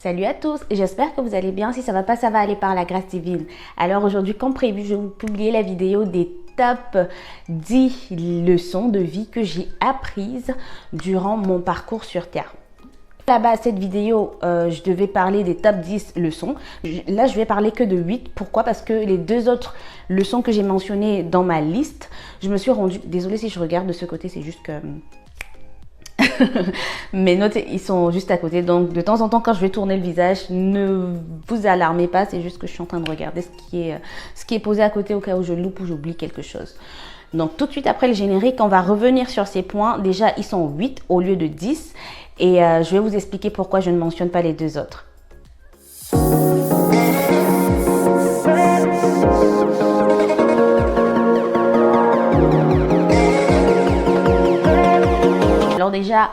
Salut à tous, j'espère que vous allez bien. Si ça va pas, ça va aller par la grâce divine. Alors aujourd'hui, comme prévu, je vais vous publier la vidéo des top 10 leçons de vie que j'ai apprises durant mon parcours sur Terre. Là-bas, cette vidéo, je devais parler des top 10 leçons. Là, je vais parler que de 8. Pourquoi? Parce que les deux autres leçons que j'ai mentionnées dans ma liste, je me suis rendue... Désolée si je regarde de ce côté, c'est juste que... Mes notes, ils sont juste à côté. Donc, de temps en temps, quand je vais tourner le visage, ne vous alarmez pas. C'est juste que je suis en train de regarder ce qui est posé à côté au cas où je loupe ou j'oublie quelque chose. Donc, tout de suite après le générique, on va revenir sur ces points. Déjà, ils sont 8 au lieu de 10. Et je vais vous expliquer pourquoi je ne mentionne pas les deux autres. Alors déjà,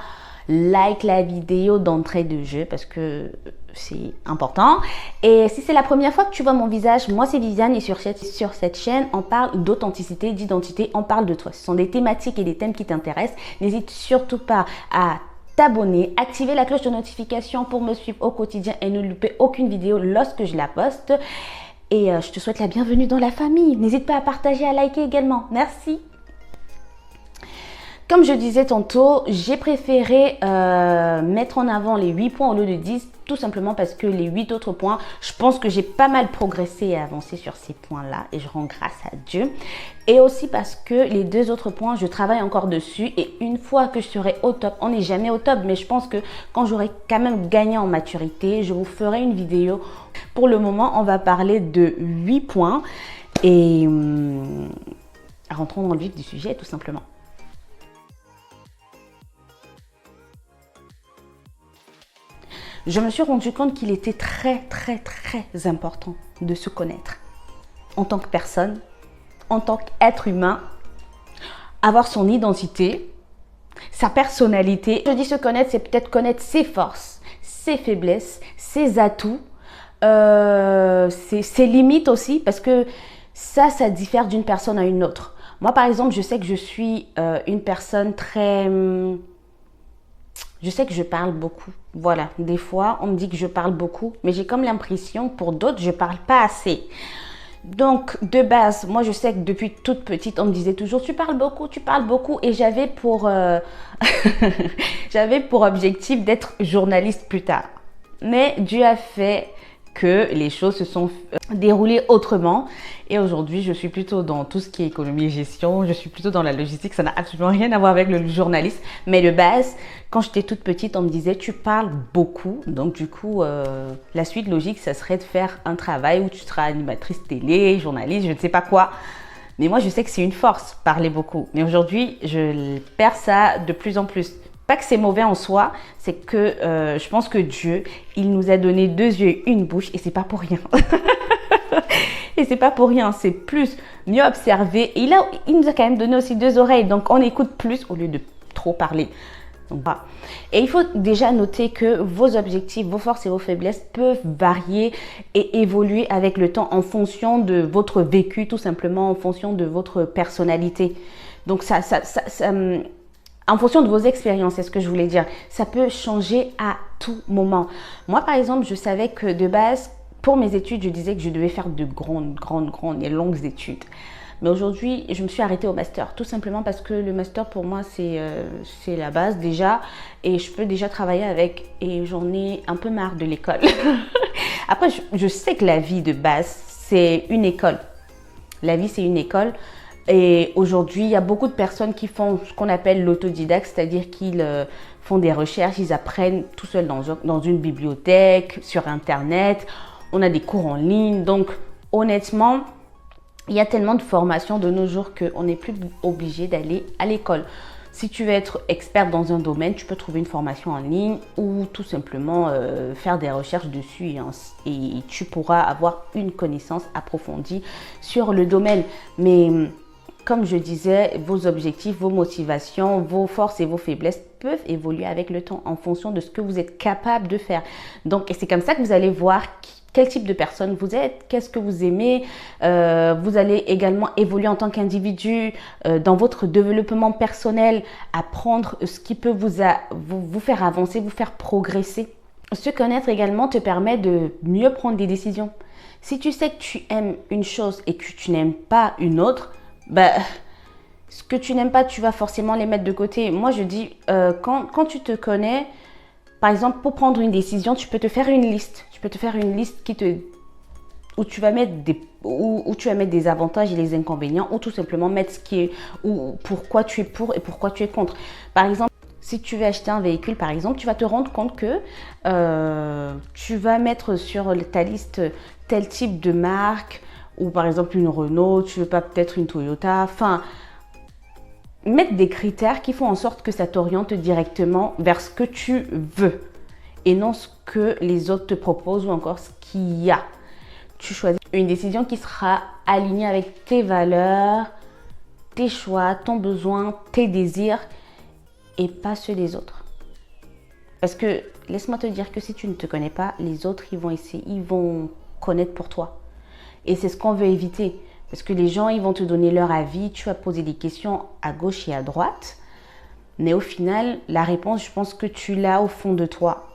like la vidéo d'entrée de jeu parce que c'est important. Et si c'est la première fois que tu vois mon visage, moi c'est Viviane et sur cette chaîne, on parle d'authenticité, d'identité, on parle de toi. Ce sont des thématiques et des thèmes qui t'intéressent. N'hésite surtout pas à t'abonner, activer la cloche de notification pour me suivre au quotidien et ne louper aucune vidéo lorsque je la poste. Et je te souhaite la bienvenue dans la famille. N'hésite pas à partager, à liker également. Merci. Comme je disais tantôt, j'ai préféré mettre en avant les 8 points au lieu de 10, tout simplement parce que les 8 autres points, je pense que j'ai pas mal progressé et avancé sur ces points-là et je rends grâce à Dieu. Et aussi parce que les deux autres points, je travaille encore dessus et une fois que je serai au top, on n'est jamais au top, mais je pense que quand j'aurai quand même gagné en maturité, je vous ferai une vidéo. Pour le moment, on va parler de 8 points et rentrons dans le vif du sujet tout simplement. Je me suis rendu compte qu'il était très important de se connaître en tant que personne, en tant qu'être humain, avoir son identité, sa personnalité. Je dis se connaître, c'est peut-être connaître ses forces, ses faiblesses, ses atouts, ses limites aussi, parce que ça diffère d'une personne à une autre. Moi, par exemple, je sais que je suis une personne très... Je sais que je parle beaucoup. Voilà, des fois, on me dit que je parle beaucoup, mais j'ai comme l'impression, pour d'autres, je parle pas assez. Donc, de base, moi, je sais que depuis toute petite, on me disait toujours, tu parles beaucoup. Et j'avais pour, j'avais pour objectif d'être journaliste plus tard. Mais Dieu a fait que les choses se sont déroulées autrement. Et aujourd'hui, je suis plutôt dans tout ce qui est économie et gestion. Je suis plutôt dans la logistique. Ça n'a absolument rien à voir avec le journalisme. Mais de base, quand j'étais toute petite, on me disait, tu parles beaucoup. Donc du coup, la suite logique, ça serait de faire un travail où tu seras animatrice télé, journaliste, je ne sais pas quoi. Mais moi, je sais que c'est une force, parler beaucoup. Mais aujourd'hui, je perds ça de plus en plus. Pas que c'est mauvais en soi, c'est que je pense que Dieu, il nous a donné 2 yeux, une bouche et c'est pas pour rien. Et c'est pas pour rien, c'est plus mieux observer. Et là, il nous a quand même donné aussi 2 oreilles, donc on écoute plus au lieu de trop parler. Donc, voilà. Et il faut déjà noter que vos objectifs, vos forces et vos faiblesses peuvent varier et évoluer avec le temps en fonction de votre vécu, tout simplement en fonction de votre personnalité. Donc en fonction de vos expériences, c'est ce que je voulais dire. Ça peut changer à tout moment. Moi, par exemple, je savais que de base, pour mes études, je disais que je devais faire de grandes et longues études. Mais aujourd'hui, je me suis arrêtée au master, tout simplement parce que le master, pour moi, c'est la base déjà. Et je peux déjà travailler avec. Et j'en ai un peu marre de l'école. Après, je sais que la vie de base, c'est une école. La vie, c'est une école. Et aujourd'hui, il y a beaucoup de personnes qui font ce qu'on appelle l'autodidacte, c'est-à-dire qu'ils font des recherches, ils apprennent tout seuls dans une bibliothèque, sur Internet. On a des cours en ligne. Donc, honnêtement, il y a tellement de formations de nos jours qu'on n'est plus obligé d'aller à l'école. Si tu veux être expert dans un domaine, tu peux trouver une formation en ligne ou tout simplement faire des recherches dessus et tu pourras avoir une connaissance approfondie sur le domaine. Mais comme je disais, vos objectifs, vos motivations, vos forces et vos faiblesses peuvent évoluer avec le temps en fonction de ce que vous êtes capable de faire. Donc, et c'est comme ça que vous allez voir quel type de personne vous êtes, qu'est-ce que vous aimez. Vous allez également évoluer en tant qu'individu dans votre développement personnel, apprendre ce qui peut vous faire avancer, vous faire progresser. Se connaître également te permet de mieux prendre des décisions. Si tu sais que tu aimes une chose et que tu n'aimes pas une autre, bah, ce que tu n'aimes pas, tu vas forcément les mettre de côté. Moi, je dis, quand tu te connais, par exemple, pour prendre une décision, tu peux te faire une liste. Tu peux te faire une liste où tu vas mettre des avantages et les inconvénients, ou tout simplement mettre ce qui est, ou pourquoi tu es pour et pourquoi tu es contre. Par exemple, si tu veux acheter un véhicule, par exemple, tu vas te rendre compte que tu vas mettre sur ta liste tel type de marque, ou par exemple une Renault, tu veux pas peut-être une Toyota, enfin, mettre des critères qui font en sorte que ça t'oriente directement vers ce que tu veux et non ce que les autres te proposent ou encore ce qu'il y a. Tu choisis une décision qui sera alignée avec tes valeurs, tes choix, ton besoin, tes désirs et pas ceux des autres. Parce que laisse-moi te dire que si tu ne te connais pas, les autres ils vont connaître pour toi. Et c'est ce qu'on veut éviter. Parce que les gens, ils vont te donner leur avis, tu vas poser des questions à gauche et à droite. Mais au final, la réponse, je pense que tu l'as au fond de toi.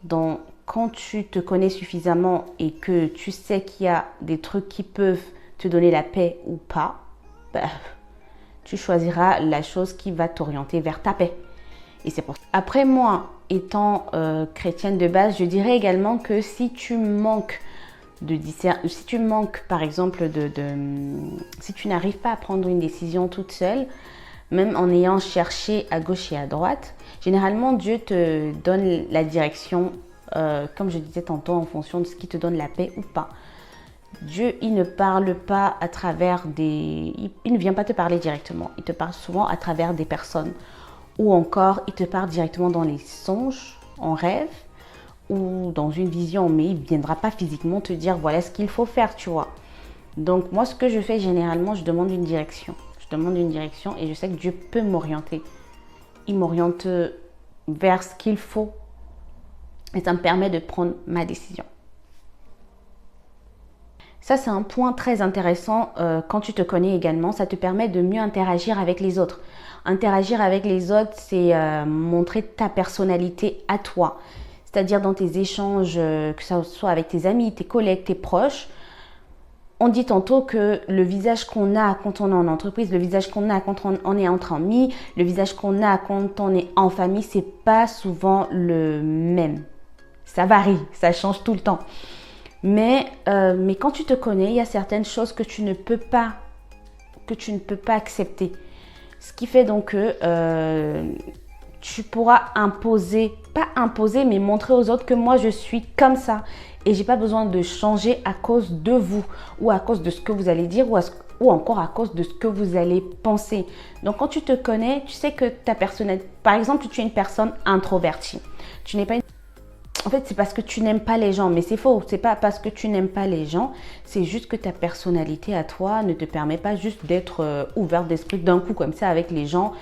Donc, quand tu te connais suffisamment et que tu sais qu'il y a des trucs qui peuvent te donner la paix ou pas, bah, tu choisiras la chose qui va t'orienter vers ta paix. Et c'est pour ça. Après, moi, étant chrétienne de base, je dirais également que si tu manques si tu manques par exemple si tu n'arrives pas à prendre une décision toute seule, même en ayant cherché à gauche et à droite, généralement Dieu te donne la direction, comme je disais tantôt, en fonction de ce qui te donne la paix ou pas. Dieu, il ne parle pas à travers il ne vient pas te parler directement, il te parle souvent à travers des personnes, ou encore il te parle directement dans les songes, en rêve, ou dans une vision, mais il ne viendra pas physiquement te dire voilà ce qu'il faut faire, tu vois. Donc moi, ce que je fais généralement, je demande une direction. Je demande une direction et je sais que Dieu peut m'orienter. Il m'oriente vers ce qu'il faut et ça me permet de prendre ma décision. Ça, c'est un point très intéressant quand tu te connais également. Ça te permet de mieux interagir avec les autres. Interagir avec les autres, c'est montrer ta personnalité à toi. C'est-à-dire dans tes échanges, que ce soit avec tes amis, tes collègues, tes proches. On dit tantôt que le visage qu'on a quand on est en entreprise, le visage qu'on a quand on est entre amis, le visage qu'on a quand on est en famille, c'est pas souvent le même. Ça varie, ça change tout le temps. Mais quand tu te connais, il y a certaines choses que tu ne peux pas accepter. Ce qui fait donc que tu pourras pas imposer, mais montrer aux autres que moi je suis comme ça. Et j'ai pas besoin de changer à cause de vous, ou à cause de ce que vous allez dire, ou encore à cause de ce que vous allez penser. Donc quand tu te connais, tu sais que ta personnalité, par exemple, tu es une personne introvertie. Tu n'es pas une... En fait, c'est parce que tu n'aimes pas les gens, mais c'est faux. C'est pas parce que tu n'aimes pas les gens, c'est juste que ta personnalité à toi ne te permet pas juste d'être ouverte d'esprit d'un coup comme ça avec les gens,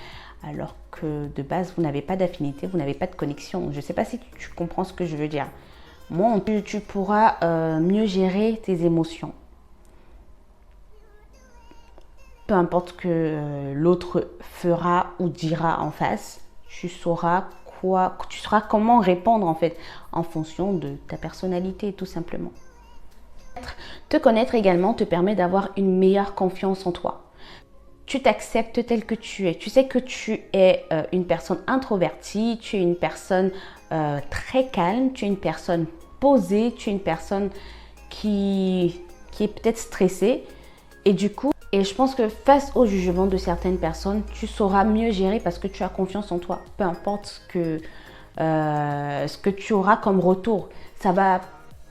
alors que de base, vous n'avez pas d'affinité, vous n'avez pas de connexion. Je ne sais pas si tu comprends ce que je veux dire. Moi, tu pourras mieux gérer tes émotions. Peu importe ce que l'autre fera ou dira en face, tu sauras comment répondre en fait, en fonction de ta personnalité tout simplement. Te connaître également te permet d'avoir une meilleure confiance en toi. Tu t'acceptes tel que tu es. Tu sais que tu es une personne introvertie, tu es une personne très calme, tu es une personne posée, tu es une personne qui est peut-être stressée. Et du coup, je pense que face au jugement de certaines personnes, tu sauras mieux gérer parce que tu as confiance en toi. Peu importe ce que tu auras comme retour, ça va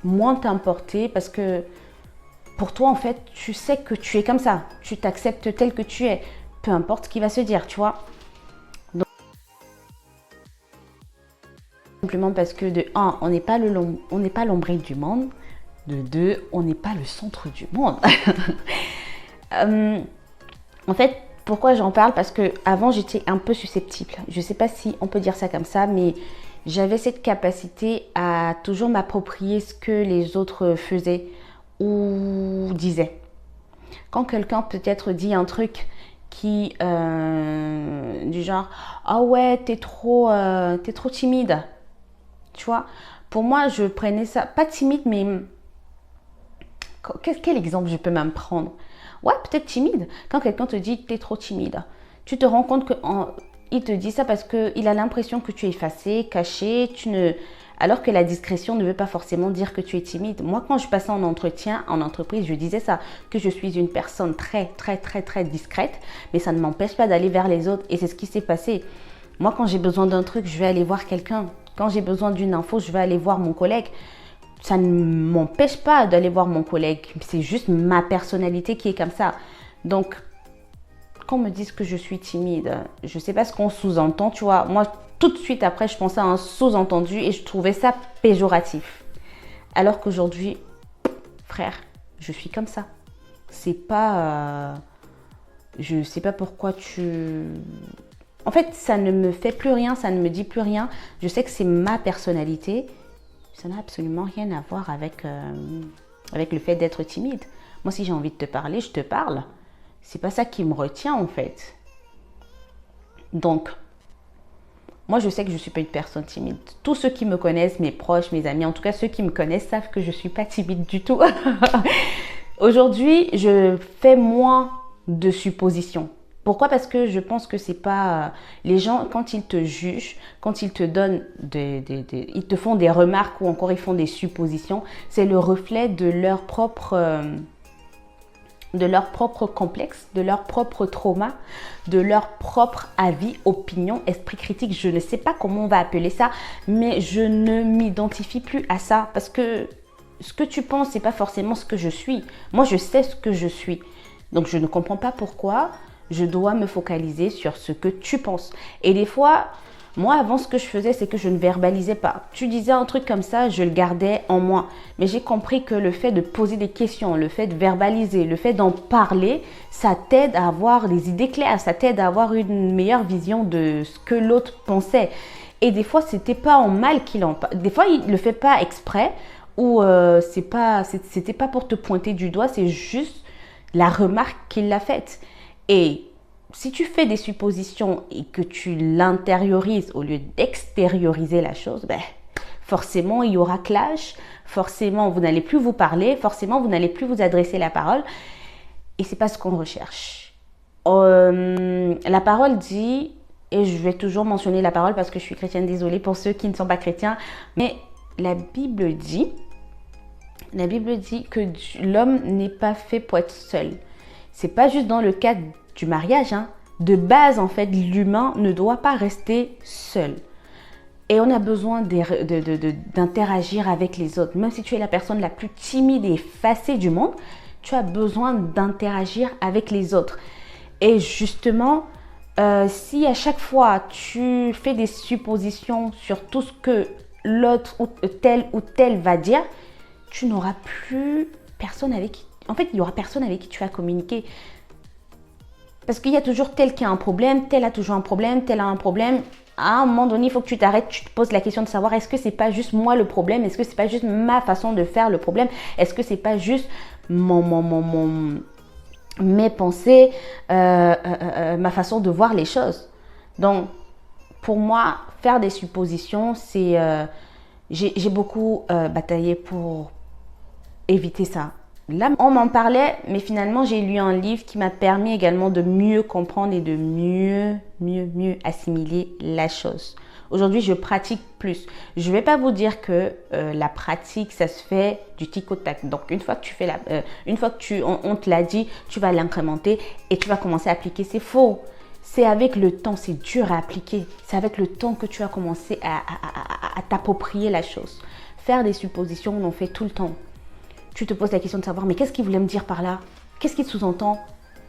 moins t'importer parce que pour toi, en fait, tu sais que tu es comme ça. Tu t'acceptes tel que tu es. Peu importe ce qui va se dire, tu vois. Donc, simplement parce que de 1, on n'est pas l'ombrelle du monde. De 2, on n'est pas le centre du monde. En fait, pourquoi j'en parle? Parce que avant j'étais un peu susceptible. Je ne sais pas si on peut dire ça comme ça, mais j'avais cette capacité à toujours m'approprier ce que les autres faisaient ou disaient. Quand quelqu'un peut-être dit un truc qui du genre ah ouais t'es trop timide, Tu vois, pour moi, je prenais ça, pas timide, mais quel exemple je peux même prendre? Ouais, peut-être timide. Quand quelqu'un te dit t'es trop timide, tu te rends compte qu'il te dit ça parce qu'il a l'impression que tu es effacé, caché, alors que la discrétion ne veut pas forcément dire que tu es timide. Moi, quand je passais en entretien, en entreprise, je disais ça, que je suis une personne très, très, très, très discrète, mais ça ne m'empêche pas d'aller vers les autres. Et c'est ce qui s'est passé. Moi, quand j'ai besoin d'un truc, je vais aller voir quelqu'un. Quand j'ai besoin d'une info, je vais aller voir mon collègue. Ça ne m'empêche pas d'aller voir mon collègue. C'est juste ma personnalité qui est comme ça. Donc, qu'on me dise que je suis timide, je ne sais pas ce qu'on sous-entend, tu vois. Moi, tout de suite après, je pensais à un sous-entendu et je trouvais ça péjoratif. Alors qu'aujourd'hui, frère, je suis comme ça. C'est pas... je ne sais pas pourquoi En fait, ça ne me fait plus rien, ça ne me dit plus rien. Je sais que c'est ma personnalité. Ça n'a absolument rien à voir avec le fait d'être timide. Moi, si j'ai envie de te parler, je te parle. C'est pas ça qui me retient, en fait. Donc, moi, je sais que je ne suis pas une personne timide. Tous ceux qui me connaissent, mes proches, mes amis, en tout cas ceux qui me connaissent, savent que je ne suis pas timide du tout. Aujourd'hui, je fais moins de suppositions. Pourquoi? Parce que je pense que c'est pas... Les gens, quand ils te jugent, quand ils te donnent ils te font des remarques ou encore ils font des suppositions, c'est le reflet de leur propre complexe, de leur propre trauma, de leur propre avis, opinion, esprit critique. Je ne sais pas comment on va appeler ça, mais je ne m'identifie plus à ça parce que ce que tu penses, c'est pas forcément ce que je suis. Moi, je sais ce que je suis. Donc, je ne comprends pas pourquoi je dois me focaliser sur ce que tu penses. Et des fois, moi, avant, ce que je faisais, c'est que je ne verbalisais pas. Tu disais un truc comme ça, je le gardais en moi. Mais j'ai compris que le fait de poser des questions, le fait de verbaliser, le fait d'en parler, ça t'aide à avoir des idées claires, ça t'aide à avoir une meilleure vision de ce que l'autre pensait. Et des fois, c'était pas en mal qu'il en parle. Des fois, il le fait pas exprès ou c'était pas pour te pointer du doigt, c'est juste la remarque qu'il l'a faite. Et si tu fais des suppositions et que tu l'intériorises au lieu d'extérioriser la chose, ben, forcément, il y aura clash, forcément, vous n'allez plus vous parler, forcément, vous n'allez plus vous adresser la parole. Et c'est pas ce qu'on recherche. La parole dit, et je vais toujours mentionner la parole parce que je suis chrétienne, désolée pour ceux qui ne sont pas chrétiens, mais la Bible dit que l'homme n'est pas fait pour être seul. C'est pas juste dans le cadre du mariage, hein. De base, en fait, l'humain ne doit pas rester seul. Et on a besoin d'interagir avec les autres. Même si tu es la personne la plus timide et effacée du monde, tu as besoin d'interagir avec les autres. Et justement, si à chaque fois tu fais des suppositions sur tout ce que l'autre ou tel va dire, tu n'auras plus personne avec qui... En fait, il n'y aura personne avec qui tu vas communiquer. Parce qu'il y a toujours tel qui a un problème, tel a toujours un problème, tel a un problème. À un moment donné, il faut que tu t'arrêtes, tu te poses la question de savoir est-ce que c'est pas juste moi le problème? Est-ce que c'est pas juste ma façon de faire le problème? Est-ce que c'est pas juste mes pensées, ma façon de voir les choses? Donc, pour moi, faire des suppositions, c'est... j'ai beaucoup bataillé pour éviter ça. Là, on m'en parlait, mais finalement, j'ai lu un livre qui m'a permis également de mieux comprendre et de mieux assimiler la chose. Aujourd'hui, je pratique plus. Je ne vais pas vous dire que la pratique, ça se fait du tic au tac. Donc, une fois que on te l'a dit, tu vas l'incrémenter et tu vas commencer à appliquer. C'est faux. C'est avec le temps, c'est dur à appliquer. C'est avec le temps que tu vas commencer à t'approprier la chose. Faire des suppositions, on en fait tout le temps. Tu te poses la question de savoir, mais qu'est-ce qu'il voulait me dire par là? Qu'est-ce qu'il sous-entend?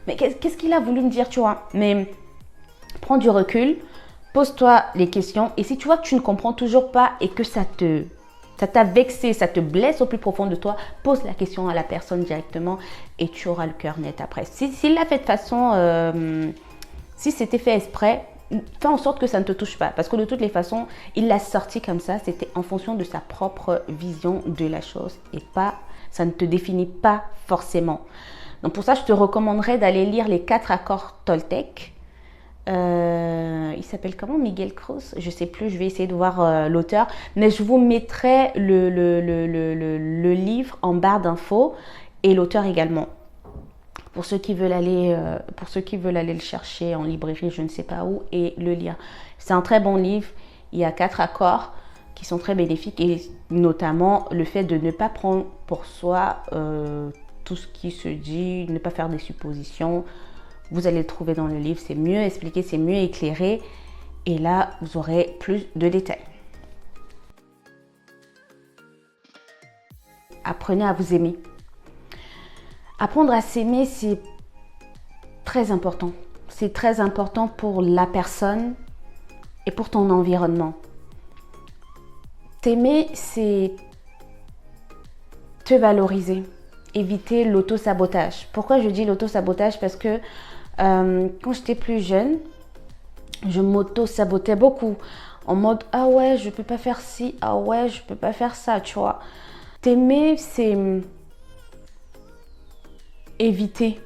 Mais qu'est-ce qu'il a voulu me dire, tu vois? Mais prends du recul, pose-toi les questions. Et si tu vois que tu ne comprends toujours pas et que ça t'a vexé, ça te blesse au plus profond de toi, pose la question à la personne directement et tu auras le cœur net après. S'il l'a fait de façon... si c'était fait exprès, fais en sorte que ça ne te touche pas. Parce que de toutes les façons, il l'a sorti comme ça. C'était en fonction de sa propre vision de la chose et pas... Ça ne te définit pas forcément. Donc pour ça, je te recommanderais d'aller lire les 4 accords Toltec. Il s'appelle comment? Miguel Cruz? Je sais plus, je vais essayer de voir l'auteur. Mais je vous mettrai le livre en barre d'infos et l'auteur également. Pour ceux qui veulent aller le chercher en librairie, je ne sais pas où, et le lire. C'est un très bon livre. Il y a 4 accords qui sont très bénéfiques, et notamment le fait de ne pas prendre pour soi tout ce qui se dit, ne pas faire des suppositions. Vous allez le trouver dans le livre, c'est mieux expliqué, c'est mieux éclairé, et là vous aurez plus de détails. Apprenez à vous aimer. Apprendre à s'aimer, c'est très important. C'est très important pour la personne et pour ton environnement. T'aimer, c'est te valoriser, éviter l'auto-sabotage. Pourquoi je dis l'auto-sabotage? Parce que quand j'étais plus jeune, je m'auto-sabotais beaucoup. En mode, ah ouais, je peux pas faire ci, ah ouais, je peux pas faire ça, tu vois. T'aimer, c'est éviter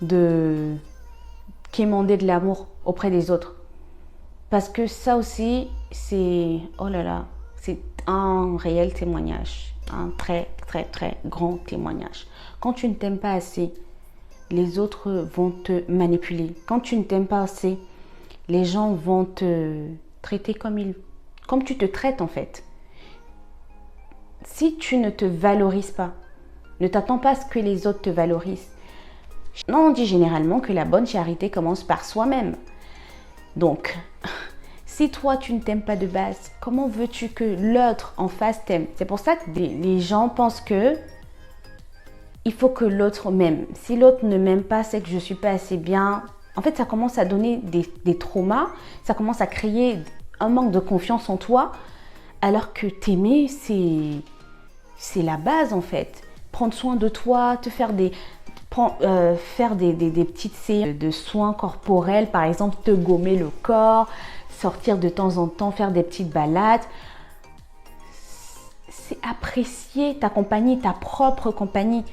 de quémander de l'amour auprès des autres. Parce que ça aussi, c'est, oh là là, c'est un réel témoignage. Un très, très, très grand témoignage. Quand tu ne t'aimes pas assez, les autres vont te manipuler. Quand tu ne t'aimes pas assez, les gens vont te traiter comme tu te traites en fait. Si tu ne te valorises pas, ne t'attends pas à ce que les autres te valorisent. Non, on dit généralement que la bonne charité commence par soi-même. Donc, si toi tu ne t'aimes pas de base, comment veux-tu que l'autre en face t'aime? C'est pour ça que les gens pensent que il faut que l'autre m'aime. Si l'autre ne m'aime pas, c'est que je ne suis pas assez bien. En fait, ça commence à donner des traumas, ça commence à créer un manque de confiance en toi, alors que t'aimer, c'est la base en fait. Prendre soin de toi, te faire faire des petites séances de soins corporels, par exemple te gommer le corps, sortir de temps en temps, faire des petites balades. C'est apprécier ta compagnie, ta propre compagnie.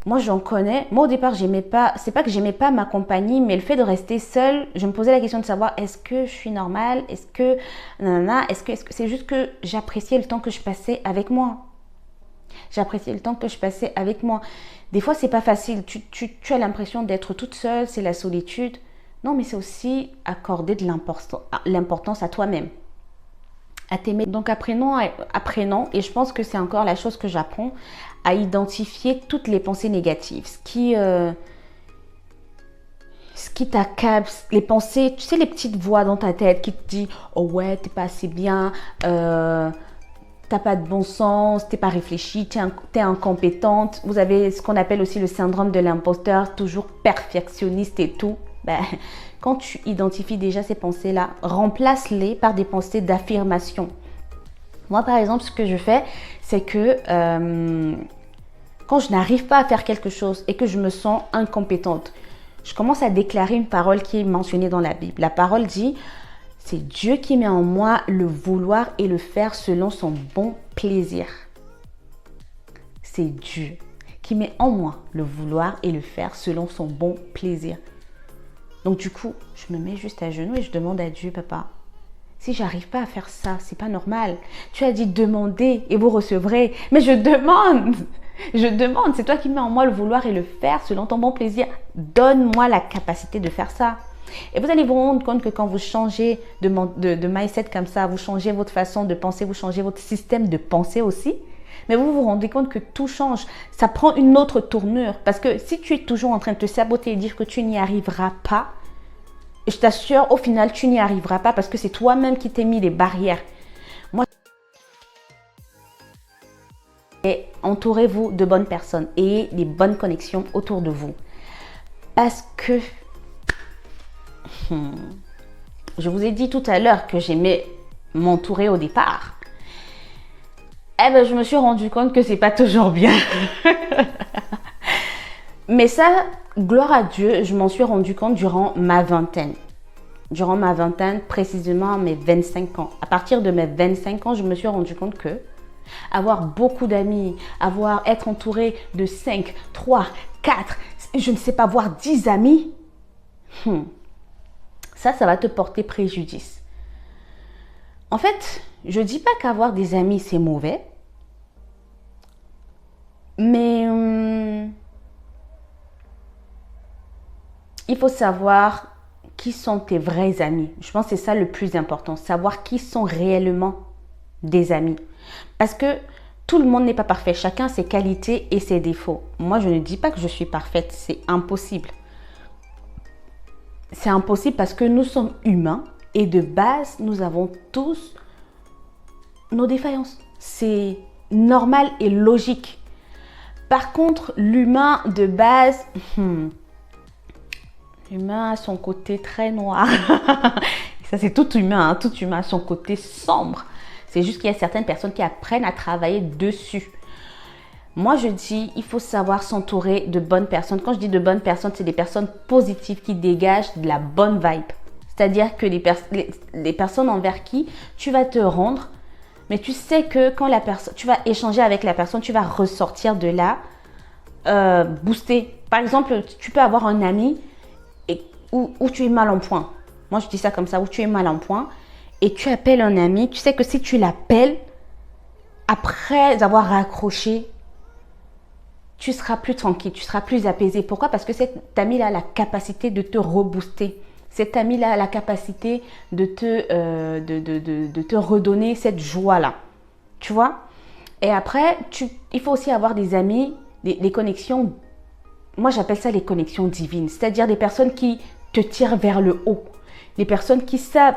Moi, j'en connais. Moi, au départ, j'aimais pas. C'est pas que j'aimais pas ma compagnie, mais le fait de rester seule, je me posais la question de savoir est-ce que je suis normale, est-ce que c'est juste que j'appréciais le temps que je passais avec moi. J'appréciais le temps que je passais avec moi. Des fois, c'est pas facile. Tu as l'impression d'être toute seule, c'est la solitude. Non, mais c'est aussi accorder de l'importance à toi-même, à t'aimer. Donc apprenons, et je pense que c'est encore la chose que j'apprends, à identifier toutes les pensées négatives, ce qui t'accable, les pensées, tu sais, les petites voix dans ta tête qui te disent oh ouais, t'es pas assez bien, t'as pas de bon sens, t'es pas réfléchi, t'es incompétente. Vous avez ce qu'on appelle aussi le syndrome de l'imposteur, toujours perfectionniste et tout. Ben, quand tu identifies déjà ces pensées-là, remplace-les par des pensées d'affirmation. Moi, par exemple, ce que je fais, c'est que quand je n'arrive pas à faire quelque chose et que je me sens incompétente, je commence à déclarer une parole qui est mentionnée dans la Bible. La parole dit « C'est Dieu qui met en moi le vouloir et le faire selon son bon plaisir. » C'est Dieu qui met en moi le vouloir et le faire selon son bon plaisir. Donc du coup, je me mets juste à genoux et je demande à Dieu, papa, si j'arrive pas à faire ça, c'est pas normal. Tu as dit demandez et vous recevrez. Mais je demande, c'est toi qui mets en moi le vouloir et le faire selon ton bon plaisir. Donne-moi la capacité de faire ça. Et vous allez vous rendre compte que quand vous changez de mindset comme ça, vous changez votre façon de penser, vous changez votre système de pensée aussi, mais vous vous rendez compte que tout change. Ça prend une autre tournure. Parce que si tu es toujours en train de te saboter et dire que tu n'y arriveras pas, je t'assure, au final, tu n'y arriveras pas parce que c'est toi-même qui t'es mis des barrières. Moi, et entourez-vous de bonnes personnes et des bonnes connexions autour de vous. Parce que, je vous ai dit tout à l'heure que j'aimais m'entourer au départ. Eh ben, je me suis rendu compte que c'est pas toujours bien. Mais ça, gloire à Dieu, je m'en suis rendu compte durant ma vingtaine. Durant ma vingtaine, précisément mes 25 ans. À partir de mes 25 ans, je me suis rendu compte que avoir beaucoup d'amis, être entouré de 5, 3, 4, je ne sais pas, voire 10 amis, Ça va te porter préjudice. En fait, je ne dis pas qu'avoir des amis, c'est mauvais. Mais il faut savoir qui sont tes vrais amis. Je pense que c'est ça le plus important. Savoir qui sont réellement des amis. Parce que tout le monde n'est pas parfait. Chacun a ses qualités et ses défauts. Moi, je ne dis pas que je suis parfaite. C'est impossible. C'est impossible parce que nous sommes humains et de base, nous avons tous nos défaillances. C'est normal et logique. Par contre, l'humain de base, l'humain a son côté très noir. Ça, c'est tout humain. Tout humain a son côté sombre. C'est juste qu'il y a certaines personnes qui apprennent à travailler dessus. Moi, je dis, il faut savoir s'entourer de bonnes personnes. Quand je dis de bonnes personnes, c'est des personnes positives qui dégagent de la bonne vibe. C'est-à-dire que les personnes envers qui tu vas te rendre, mais tu sais que quand tu vas échanger avec la personne, tu vas ressortir de là boosté. Par exemple, tu peux avoir un ami où tu es mal en point. Moi, je dis ça comme ça, où tu es mal en point. Et tu appelles un ami, tu sais que si tu l'appelles, après avoir raccroché, tu seras plus tranquille, tu seras plus apaisé. Pourquoi? Parce que cet ami-là a la capacité de te rebooster. Cet ami-là a la capacité de te redonner cette joie-là. Tu vois? Et après, il faut aussi avoir des amis, des connexions. Moi, j'appelle ça les connexions divines. C'est-à-dire des personnes qui te tirent vers le haut. Les personnes qui savent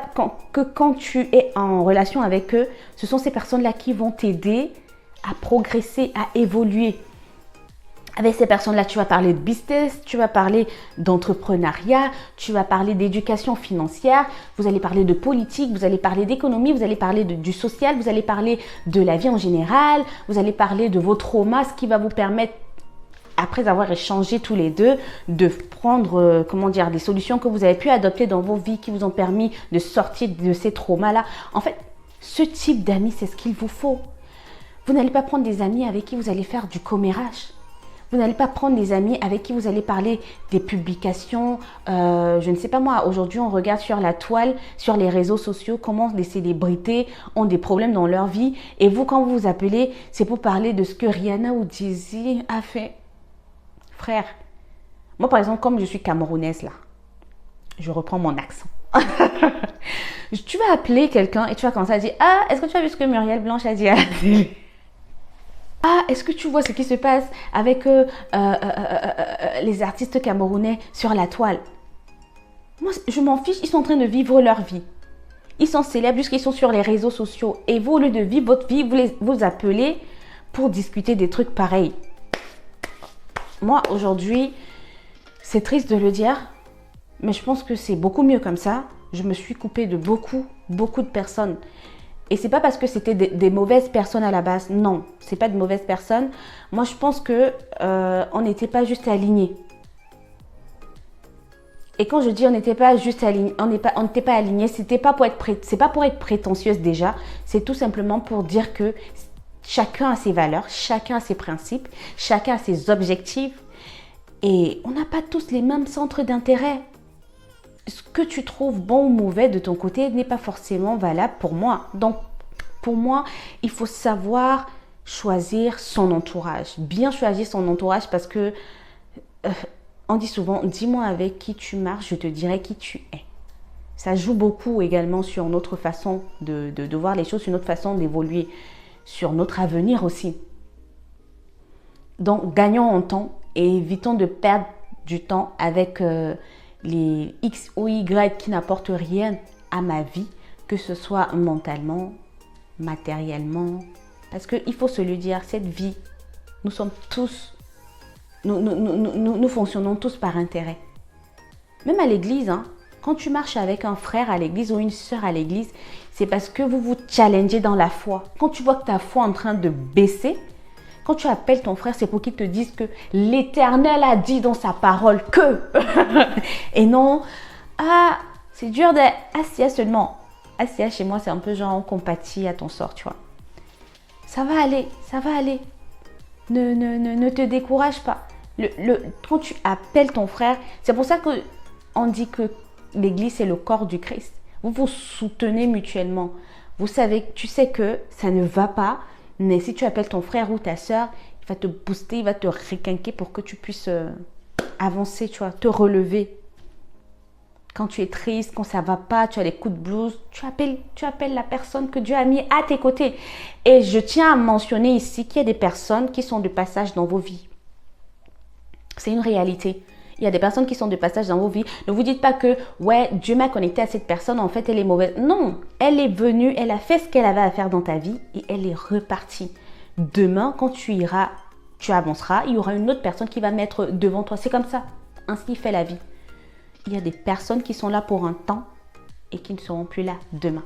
que quand tu es en relation avec eux, ce sont ces personnes-là qui vont t'aider à progresser, à évoluer. Avec ces personnes-là, tu vas parler de business, tu vas parler d'entrepreneuriat, tu vas parler d'éducation financière, vous allez parler de politique, vous allez parler d'économie, vous allez parler du social, vous allez parler de la vie en général, vous allez parler de vos traumas, ce qui va vous permettre, après avoir échangé tous les deux, de prendre des solutions que vous avez pu adopter dans vos vies qui vous ont permis de sortir de ces traumas-là. En fait, ce type d'amis, c'est ce qu'il vous faut. Vous n'allez pas prendre des amis avec qui vous allez faire du commérage. Vous n'allez pas prendre des amis avec qui vous allez parler des publications. Je ne sais pas moi, aujourd'hui on regarde sur la toile, sur les réseaux sociaux, comment des célébrités ont des problèmes dans leur vie. Et vous, quand vous vous appelez, c'est pour parler de ce que Rihanna ou Jay-Z a fait. Frère, moi par exemple, comme je suis camerounaise là, je reprends mon accent. Tu vas appeler quelqu'un et tu vas commencer à dire « Ah, est-ce que tu as vu ce que Muriel Blanche a dit à la télé ?» Ah, est-ce que tu vois ce qui se passe avec les artistes camerounais sur la toile? Moi, je m'en fiche, ils sont en train de vivre leur vie. Ils sont célèbres jusqu'ils sont sur les réseaux sociaux. Et vous, au lieu de vivre votre vie, vous appelez pour discuter des trucs pareils. Moi, aujourd'hui, c'est triste de le dire, mais je pense que c'est beaucoup mieux comme ça. Je me suis coupée de beaucoup de personnes. Et c'est pas parce que c'était des mauvaises personnes à la base. Non, c'est pas de mauvaises personnes. Moi, je pense que on n'était pas juste alignés. Et quand je dis on n'était pas juste alignés, on n'était pas alignés, c'est pas pour être prétentieuse déjà. C'est tout simplement pour dire que chacun a ses valeurs, chacun a ses principes, chacun a ses objectifs. Et on n'a pas tous les mêmes centres d'intérêt. Ce que tu trouves bon ou mauvais de ton côté n'est pas forcément valable pour moi. Donc, pour moi, il faut savoir choisir son entourage. Bien choisir son entourage parce que on dit souvent, dis-moi avec qui tu marches, je te dirai qui tu es. Ça joue beaucoup également sur notre façon de voir les choses, sur notre façon d'évoluer, sur notre avenir aussi. Donc, gagnons en temps et évitons de perdre du temps avec les X ou Y qui n'apportent rien à ma vie, que ce soit mentalement, matériellement. Parce qu'il faut se le dire, cette vie, nous sommes tous, nous fonctionnons tous par intérêt. Même à l'église, hein, quand tu marches avec un frère à l'église ou une sœur à l'église, c'est parce que vous vous challengez dans la foi. Quand tu vois que ta foi est en train de baisser, quand tu appelles ton frère, c'est pour qu'il te dise que l'Éternel a dit dans sa parole que. Et non, ah, c'est dur d'être assis seulement. Assis chez moi, c'est un peu genre on compatit à ton sort, tu vois. Ça va aller, ça va aller. Ne te décourage pas. Quand tu appelles ton frère, c'est pour ça qu'on dit que l'église, c'est le corps du Christ. Vous vous soutenez mutuellement. Tu sais que ça ne va pas, mais si tu appelles ton frère ou ta soeur, il va te booster, il va te requinquer pour que tu puisses avancer, tu vois, te relever. Quand tu es triste, quand ça ne va pas, tu as des coups de blues, tu appelles la personne que Dieu a mis à tes côtés. Et je tiens à mentionner ici qu'il y a des personnes qui sont de passage dans vos vies. C'est une réalité. Il y a des personnes qui sont de passage dans vos vies. Ne vous dites pas que, ouais, Dieu m'a connecté à cette personne, en fait, elle est mauvaise. Non, elle est venue, elle a fait ce qu'elle avait à faire dans ta vie et elle est repartie. Demain, quand tu avanceras, il y aura une autre personne qui va mettre devant toi. C'est comme ça. Ainsi fait la vie. Il y a des personnes qui sont là pour un temps et qui ne seront plus là demain.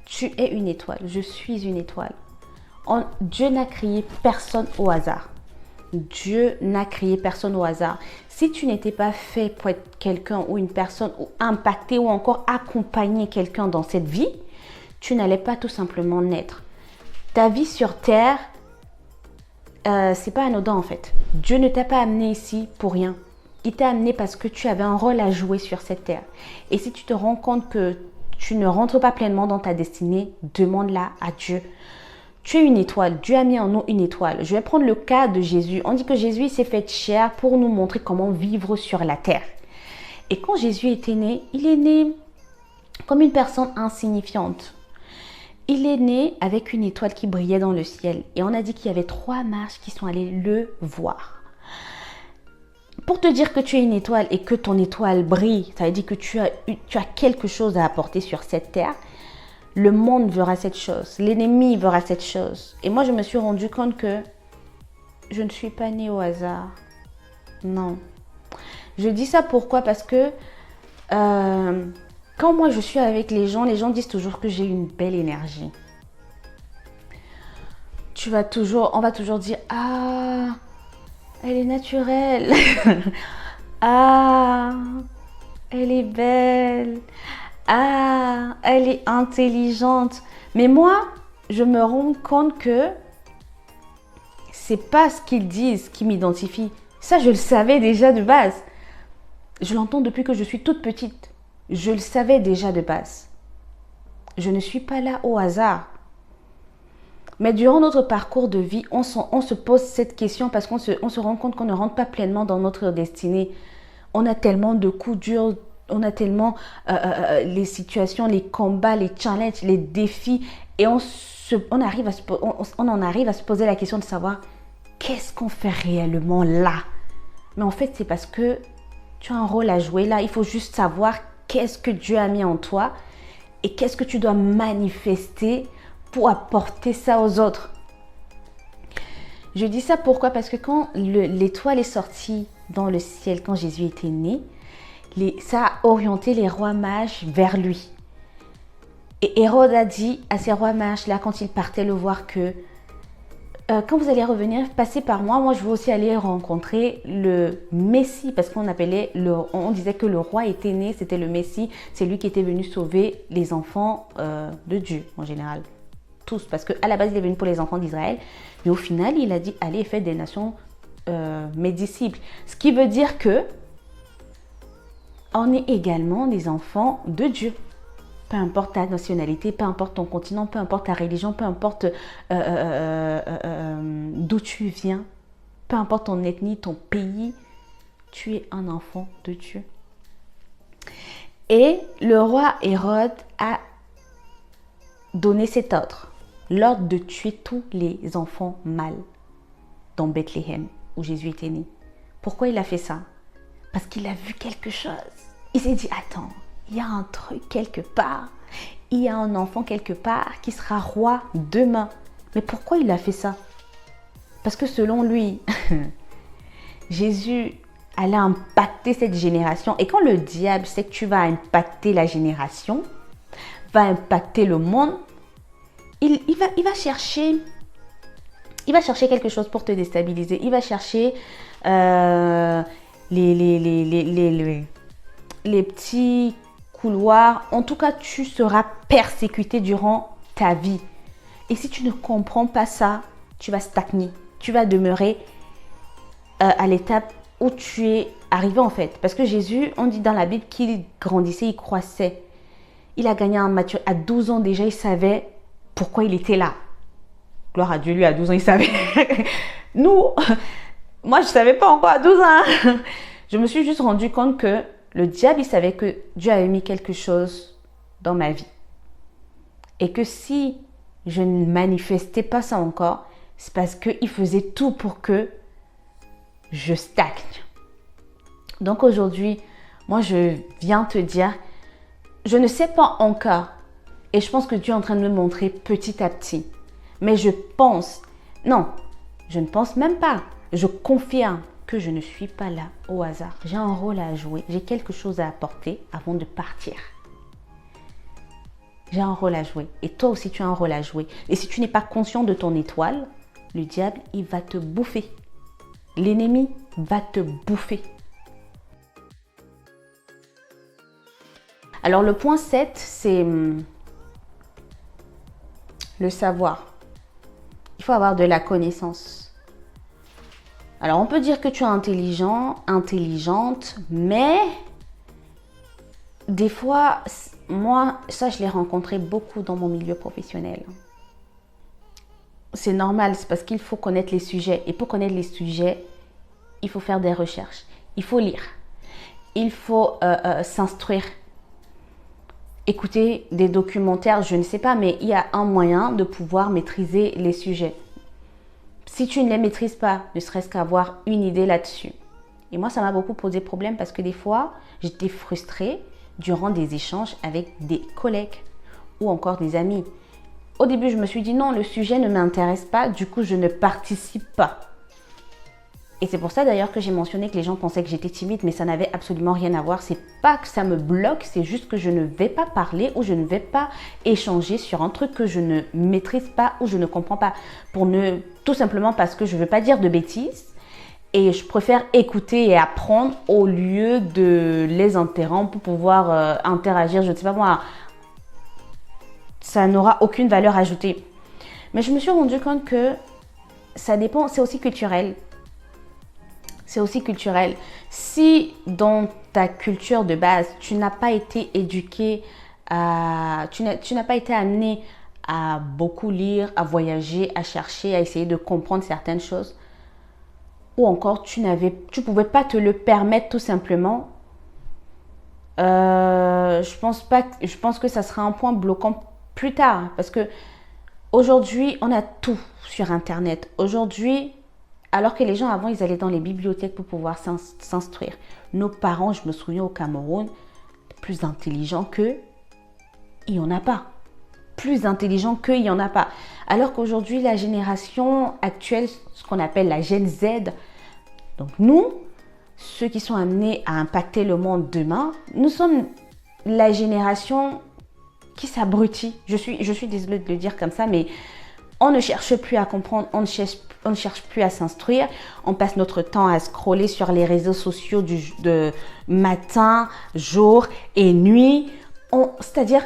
Tu es une étoile. Je suis une étoile. Dieu n'a créé personne au hasard. Dieu n'a créé personne au hasard. Si tu n'étais pas fait pour être quelqu'un ou une personne ou impacter ou encore accompagner quelqu'un dans cette vie, tu n'allais pas tout simplement naître. Ta vie sur terre, c'est pas anodin en fait. Dieu ne t'a pas amené ici pour rien. Il t'a amené parce que tu avais un rôle à jouer sur cette terre. Et si tu te rends compte que tu ne rentres pas pleinement dans ta destinée, demande-la à Dieu. Tu es une étoile. Dieu a mis en nous une étoile. Je vais prendre le cas de Jésus. On dit que Jésus s'est fait chair pour nous montrer comment vivre sur la terre. Et quand Jésus était né, il est né comme une personne insignifiante. Il est né avec une étoile qui brillait dans le ciel. Et on a dit qu'il y avait 3 mages qui sont allés le voir. Pour te dire que tu es une étoile et que ton étoile brille, ça veut dire que tu as quelque chose à apporter sur cette terre. Le monde verra cette chose. L'ennemi verra cette chose. Et moi, je me suis rendu compte que je ne suis pas née au hasard. Non. Je dis ça pourquoi? Parce que quand moi, je suis avec les gens disent toujours que j'ai une belle énergie. On va toujours dire, ah, elle est naturelle. Ah, elle est belle. Ah, elle est intelligente. Mais moi, je me rends compte que c'est pas ce qu'ils disent qui m'identifie. Ça, je le savais déjà de base. Je l'entends depuis que je suis toute petite. Je le savais déjà de base. Je ne suis pas là au hasard. Mais durant notre parcours de vie, on se pose cette question parce qu'on se rend compte qu'on ne rentre pas pleinement dans notre destinée. On a tellement de coups durs, on a tellement les situations, les combats, les challenges, les défis. Et on en arrive à se poser la question de savoir qu'est-ce qu'on fait réellement là. Mais en fait, c'est parce que tu as un rôle à jouer là. Il faut juste savoir qu'est-ce que Dieu a mis en toi et qu'est-ce que tu dois manifester pour apporter ça aux autres. Je dis ça pourquoi? Parce que quand l'étoile est sortie dans le ciel, quand Jésus était né, ça a orienté les rois mages vers lui. Et Hérode a dit à ces rois mages là, quand ils partaient le voir, que quand vous allez revenir, passez par moi. Moi, je veux aussi aller rencontrer le Messie, parce on disait que le roi était né, c'était le Messie, c'est lui qui était venu sauver les enfants de Dieu en général. Tous, parce qu'à la base, il est venu pour les enfants d'Israël, mais au final, il a dit, allez, faites des nations mes disciples. Ce qui veut dire que on est également des enfants de Dieu. Peu importe ta nationalité, peu importe ton continent, peu importe ta religion, peu importe d'où tu viens, peu importe ton ethnie, ton pays, tu es un enfant de Dieu. Et le roi Hérode a donné cet ordre, l'ordre de tuer tous les enfants mâles dans Bethléem, où Jésus était né. Pourquoi il a fait ça? Parce qu'il a vu quelque chose. Il s'est dit, attends, il y a un truc quelque part. Il y a un enfant quelque part qui sera roi demain. Mais pourquoi il a fait ça? Parce que selon lui, Jésus allait impacter cette génération. Et quand le diable sait que tu vas impacter la génération, va impacter le monde, il va chercher quelque chose pour te déstabiliser. Il va chercher les petits couloirs. En tout cas, tu seras persécuté durant ta vie. Et si tu ne comprends pas ça, tu vas stagner. Tu vas demeurer à l'étape où tu es arrivé en fait. Parce que Jésus, on dit dans la Bible qu'il grandissait, il croissait. Il a gagné en maturité. À 12 ans déjà, il savait pourquoi il était là. Gloire à Dieu, lui à 12 ans, il savait. Nous, moi je ne savais pas encore à 12 ans. Je me suis juste rendu compte que le diable, il savait que Dieu avait mis quelque chose dans ma vie. Et que si je ne manifestais pas ça encore, c'est parce qu'il faisait tout pour que je stagne. Donc aujourd'hui, moi je viens te dire, je ne sais pas encore, et je pense que Dieu est en train de me montrer petit à petit. Mais je pense, non, je ne pense même pas, je confirme que je ne suis pas là au hasard. J'ai un rôle à jouer, j'ai quelque chose à apporter avant de partir. J'ai un rôle à jouer. Et toi aussi, tu as un rôle à jouer. Et si tu n'es pas conscient de ton étoile, le diable, il va te bouffer. L'ennemi va te bouffer. Alors, le point 7, c'est le savoir. Il faut avoir de la connaissance. Alors, on peut dire que tu es intelligent, intelligente, mais des fois, moi, ça, je l'ai rencontré beaucoup dans mon milieu professionnel. C'est normal, c'est parce qu'il faut connaître les sujets. Et pour connaître les sujets, il faut faire des recherches. Il faut lire. Il faut s'instruire. Écouter des documentaires, je ne sais pas, mais il y a un moyen de pouvoir maîtriser les sujets. Si tu ne les maîtrises pas, ne serait-ce qu'avoir une idée là-dessus. Et moi, ça m'a beaucoup posé problème parce que des fois, j'étais frustrée durant des échanges avec des collègues ou encore des amis. Au début, je me suis dit non, le sujet ne m'intéresse pas, du coup, je ne participe pas. Et c'est pour ça d'ailleurs que j'ai mentionné que les gens pensaient que j'étais timide, mais ça n'avait absolument rien à voir. C'est pas que ça me bloque, c'est juste que je ne vais pas parler ou je ne vais pas échanger sur un truc que je ne maîtrise pas ou je ne comprends pas. Tout simplement parce que je ne veux pas dire de bêtises et je préfère écouter et apprendre au lieu de les interrompre pour pouvoir interagir. Je ne sais pas moi, ça n'aura aucune valeur ajoutée. Mais je me suis rendu compte que ça dépend, c'est aussi culturel. C'est aussi culturel. Si dans ta culture de base, tu n'as pas été éduqué, tu n'as pas été amené à beaucoup lire, à voyager, à chercher, à essayer de comprendre certaines choses, ou encore tu pouvais pas te le permettre tout simplement, je pense que ça sera un point bloquant plus tard, parce que aujourd'hui, on a tout sur Internet. Aujourd'hui, alors que les gens avant, ils allaient dans les bibliothèques pour pouvoir s'instruire. Nos parents, je me souviens au Cameroun, plus intelligents qu'eux, il n'y en a pas. Plus intelligents qu'eux, il n'y en a pas. Alors qu'aujourd'hui, la génération actuelle, ce qu'on appelle la Gen Z, donc nous, ceux qui sont amenés à impacter le monde demain, nous sommes la génération qui s'abrutit. Je suis désolée de le dire comme ça, mais on ne cherche plus à comprendre, on ne cherche plus à s'instruire. On passe notre temps à scroller sur les réseaux sociaux de matin, jour et nuit. C'est-à-dire,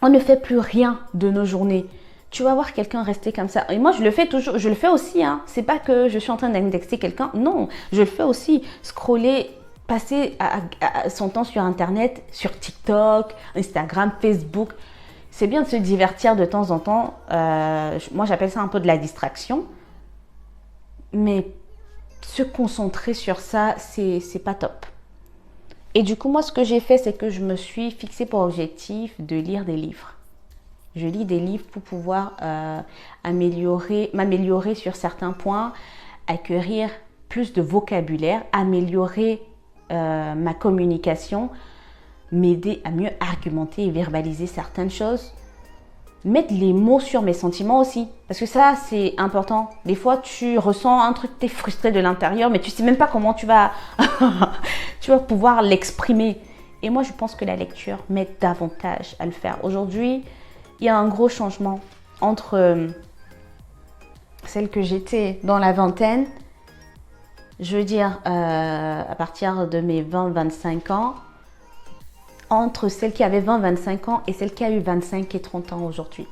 on ne fait plus rien de nos journées. Tu vas voir quelqu'un rester comme ça. Et moi, je le fais toujours. Je le fais aussi. C'est pas que je suis en train d'indexer quelqu'un. Non, je le fais aussi. Scroller, passer son temps sur Internet, sur TikTok, Instagram, Facebook. C'est bien de se divertir de temps en temps. Moi, j'appelle ça un peu de la distraction. Mais se concentrer sur ça, c'est pas top. Et du coup, moi, ce que j'ai fait, c'est que je me suis fixé pour objectif de lire des livres. Je lis des livres pour pouvoir m'améliorer sur certains points, acquérir plus de vocabulaire, améliorer ma communication, m'aider à mieux argumenter et verbaliser certaines choses, mettre les mots sur mes sentiments aussi, parce que ça c'est important. Des fois tu ressens un truc, tu es frustré de l'intérieur, mais tu sais même pas comment tu vas pouvoir l'exprimer. Et moi je pense que la lecture m'aide davantage à le faire. Aujourd'hui, il y a un gros changement entre celle que j'étais dans la vingtaine, je veux dire à partir de mes 20-25 ans, entre celle qui avait 20-25 ans et celle qui a eu 25 et 30 ans aujourd'hui.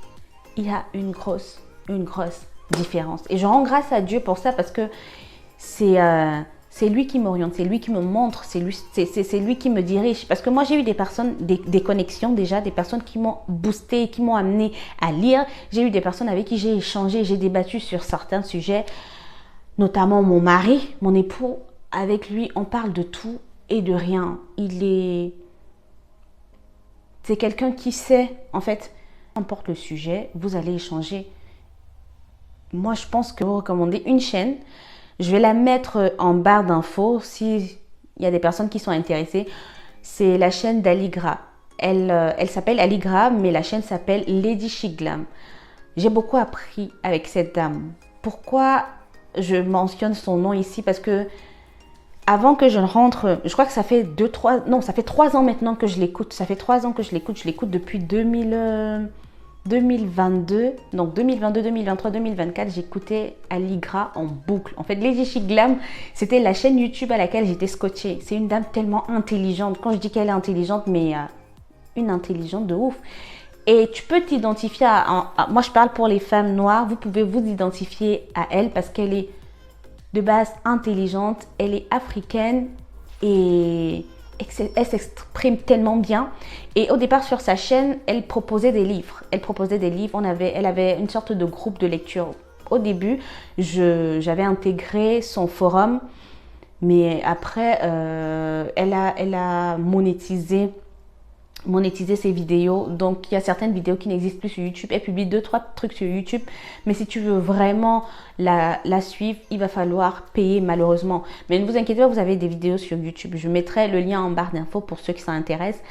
Il y a une grosse différence. Et je rends grâce à Dieu pour ça parce que c'est lui qui m'oriente, c'est lui qui me montre, c'est lui qui me dirige. Parce que moi, j'ai eu des personnes, des connexions déjà, des personnes qui m'ont boosté, qui m'ont amené à lire. J'ai eu des personnes avec qui j'ai échangé, j'ai débattu sur certains sujets, notamment mon mari, mon époux. Avec lui, on parle de tout et de rien. C'est quelqu'un qui sait, en fait, peu importe le sujet, vous allez échanger. Moi, je pense que vous recommandez une chaîne. Je vais la mettre en barre d'infos s'il y a des personnes qui sont intéressées. C'est la chaîne d'Aligra. Elle s'appelle Aligra, mais la chaîne s'appelle Lady Chic Glam. J'ai beaucoup appris avec cette dame. Pourquoi je mentionne son nom ici? Parce que avant que je ne rentre, je crois que ça fait 3 ans maintenant que je l'écoute. Ça fait 3 ans que je l'écoute depuis 2022. Donc 2022, 2023, 2024, j'écoutais Aligra en boucle. En fait, Lady Chic Glam, c'était la chaîne YouTube à laquelle j'étais scotchée. C'est une dame tellement intelligente. Quand je dis qu'elle est intelligente, mais une intelligente de ouf. Et tu peux t'identifier moi, je parle pour les femmes noires. Vous pouvez vous identifier à elle parce qu'elle est de base intelligente, elle est africaine et elle s'exprime tellement bien. Et au départ sur sa chaîne, elle proposait des livres. Elle avait une sorte de groupe de lecture. Au début, j'avais intégré son forum, mais après, elle a monétisé ses vidéos. Donc il y a certaines vidéos qui n'existent plus sur YouTube. Elle publie 2-3 trucs sur YouTube, mais si tu veux vraiment la suivre, il va falloir payer malheureusement. Mais ne vous inquiétez pas, vous avez des vidéos sur YouTube. Je mettrai le lien en barre d'infos pour ceux qui s'intéressent.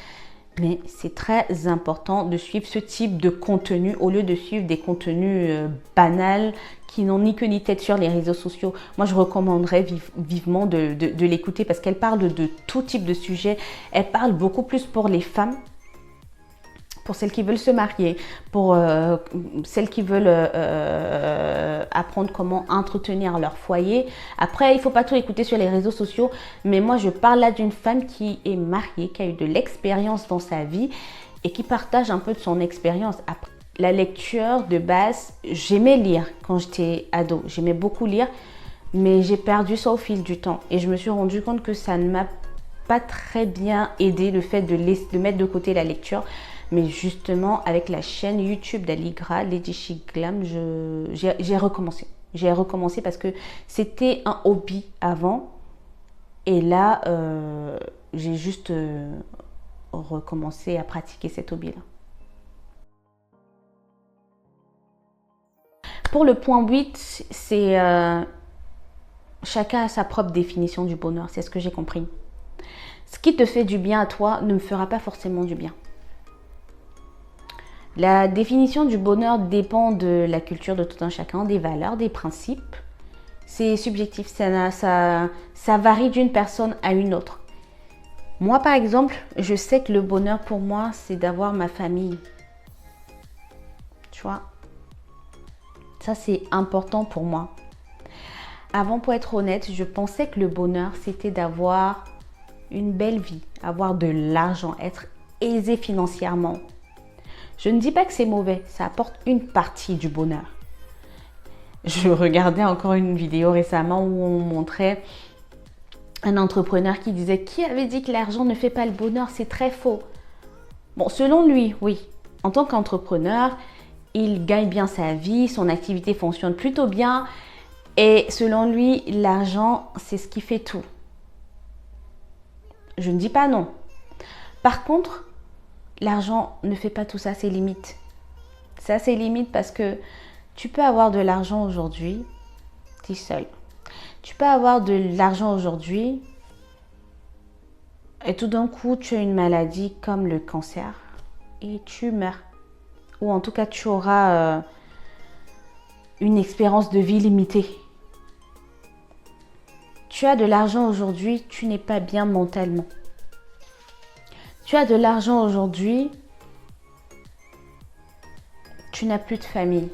Mais c'est très important de suivre ce type de contenu au lieu de suivre des contenus banals qui n'ont ni queue ni tête sur les réseaux sociaux. Moi, je recommanderais vivement de l'écouter parce qu'elle parle de tout type de sujet. Elle parle beaucoup plus pour les femmes, pour celles qui veulent se marier, pour celles qui veulent apprendre comment entretenir leur foyer. Après, il ne faut pas tout écouter sur les réseaux sociaux, mais moi, je parle là d'une femme qui est mariée, qui a eu de l'expérience dans sa vie et qui partage un peu de son expérience. Après, la lecture de base, j'aimais lire quand j'étais ado. J'aimais beaucoup lire, mais j'ai perdu ça au fil du temps. Et je me suis rendu compte que ça ne m'a pas très bien aidé, le fait de mettre de côté la lecture. Mais justement, avec la chaîne YouTube d'Aligra, Lady Chic Glam, j'ai recommencé. J'ai recommencé parce que c'était un hobby avant. Et là, j'ai juste recommencé à pratiquer cet hobby-là. Pour le point 8, c'est chacun a sa propre définition du bonheur. C'est ce que j'ai compris. Ce qui te fait du bien à toi ne me fera pas forcément du bien. La définition du bonheur dépend de la culture de tout un chacun, des valeurs, des principes. C'est subjectif, ça varie d'une personne à une autre. Moi, par exemple, je sais que le bonheur pour moi, c'est d'avoir ma famille. Tu vois, ça c'est important pour moi. Avant, pour être honnête, je pensais que le bonheur, c'était d'avoir une belle vie, avoir de l'argent, être aisé financièrement. Je ne dis pas que c'est mauvais, ça apporte une partie du bonheur. Je regardais encore une vidéo récemment où on montrait un entrepreneur qui disait « Qui avait dit que l'argent ne fait pas le bonheur? C'est très faux. » Bon, selon lui, oui. En tant qu'entrepreneur, il gagne bien sa vie, son activité fonctionne plutôt bien. Et selon lui, l'argent, c'est ce qui fait tout. Je ne dis pas non. Par contre, l'argent ne fait pas tout ça, c'est limite. Ça, c'est limite parce que tu peux avoir de l'argent aujourd'hui, tu es seul. Tu peux avoir de l'argent aujourd'hui et tout d'un coup, tu as une maladie comme le cancer et tu meurs. Ou en tout cas, tu auras une espérance de vie limitée. Tu as de l'argent aujourd'hui, tu n'es pas bien mentalement. Tu as de l'argent aujourd'hui, tu n'as plus de famille.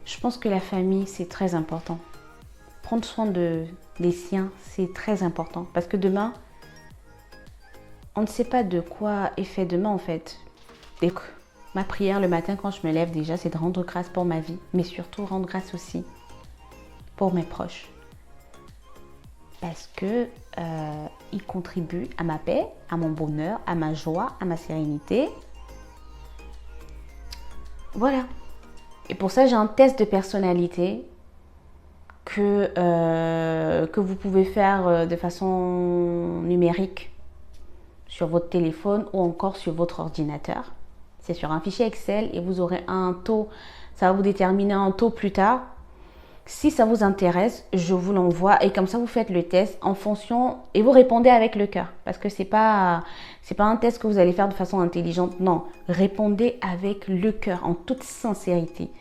Je pense que la famille, c'est très important. Prendre soin des siens, c'est très important. Parce que demain, on ne sait pas de quoi est fait demain en fait. Et ma prière le matin quand je me lève déjà, c'est de rendre grâce pour ma vie. Mais surtout rendre grâce aussi pour mes proches. parce que il contribue à ma paix, à mon bonheur, à ma joie, à ma sérénité. Voilà. Et pour ça, j'ai un test de personnalité que vous pouvez faire de façon numérique sur votre téléphone ou encore sur votre ordinateur. C'est sur un fichier Excel et vous aurez un taux. Ça va vous déterminer un taux plus tard. Si ça vous intéresse, je vous l'envoie et comme ça vous faites le test en fonction et vous répondez avec le cœur parce que c'est pas un test que vous allez faire de façon intelligente. Non, répondez avec le cœur en toute sincérité.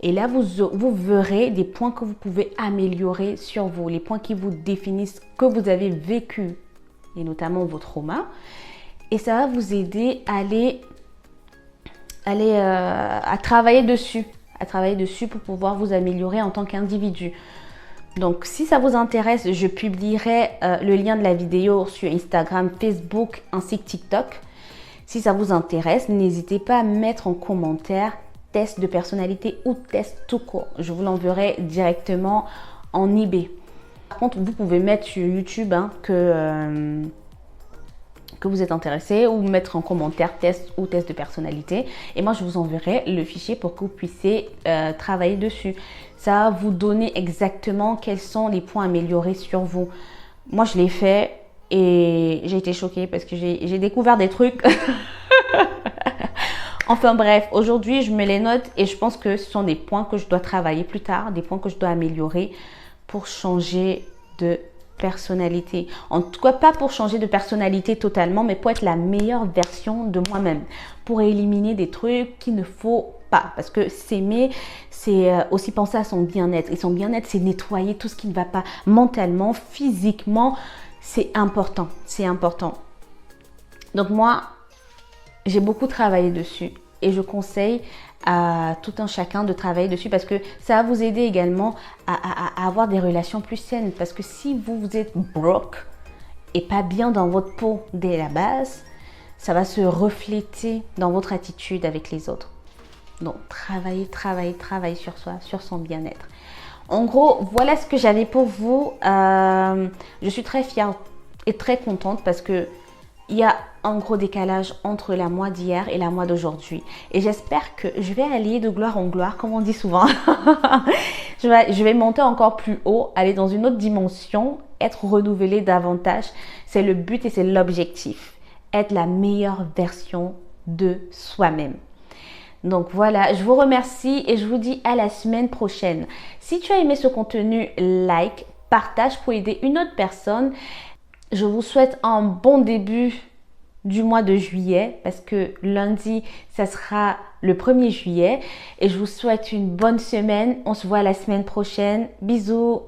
Et là vous verrez des points que vous pouvez améliorer sur vous, les points qui vous définissent que vous avez vécu et notamment vos traumas. Et ça va vous aider à travailler dessus. Pour pouvoir vous améliorer en tant qu'individu. Donc, si ça vous intéresse, je publierai le lien de la vidéo sur Instagram, Facebook ainsi que TikTok. Si ça vous intéresse, n'hésitez pas à mettre en commentaire test de personnalité ou test tout court. Je vous l'enverrai directement en eBay. Par contre, vous pouvez mettre sur YouTube que vous êtes intéressé ou mettre en commentaire test ou test de personnalité et moi je vous enverrai le fichier pour que vous puissiez travailler dessus. Ça va vous donner exactement quels sont les points améliorés sur vous. Moi je l'ai fait et j'ai été choquée parce que j'ai découvert des trucs. Enfin bref, aujourd'hui je mets les notes et je pense que ce sont des points que je dois travailler plus tard, des points que je dois améliorer pour changer de personnalité. En tout cas, pas pour changer de personnalité totalement, mais pour être la meilleure version de moi-même. Pour éliminer des trucs qu'il ne faut pas. Parce que s'aimer, c'est aussi penser à son bien-être. Et son bien-être, c'est nettoyer tout ce qui ne va pas mentalement, physiquement. C'est important. C'est important. Donc moi, j'ai beaucoup travaillé dessus. Et je conseille à tout un chacun de travailler dessus parce que ça va vous aider également à avoir des relations plus saines. Parce que si vous êtes broke et pas bien dans votre peau dès la base, ça va se refléter dans votre attitude avec les autres. Donc, travaillez sur soi, sur son bien-être. En gros, voilà ce que j'avais pour vous. Je suis très fière et très contente parce que il y a un gros décalage entre la moi d'hier et la moi d'aujourd'hui. Et j'espère que je vais aller de gloire en gloire, comme on dit souvent. je vais monter encore plus haut, aller dans une autre dimension, être renouvelée davantage. C'est le but et c'est l'objectif. Être la meilleure version de soi-même. Donc voilà, je vous remercie et je vous dis à la semaine prochaine. Si tu as aimé ce contenu, like, partage pour aider une autre personne. Je vous souhaite un bon début du mois de juillet parce que lundi, ça sera le 1er juillet. Et je vous souhaite une bonne semaine. On se voit la semaine prochaine. Bisous!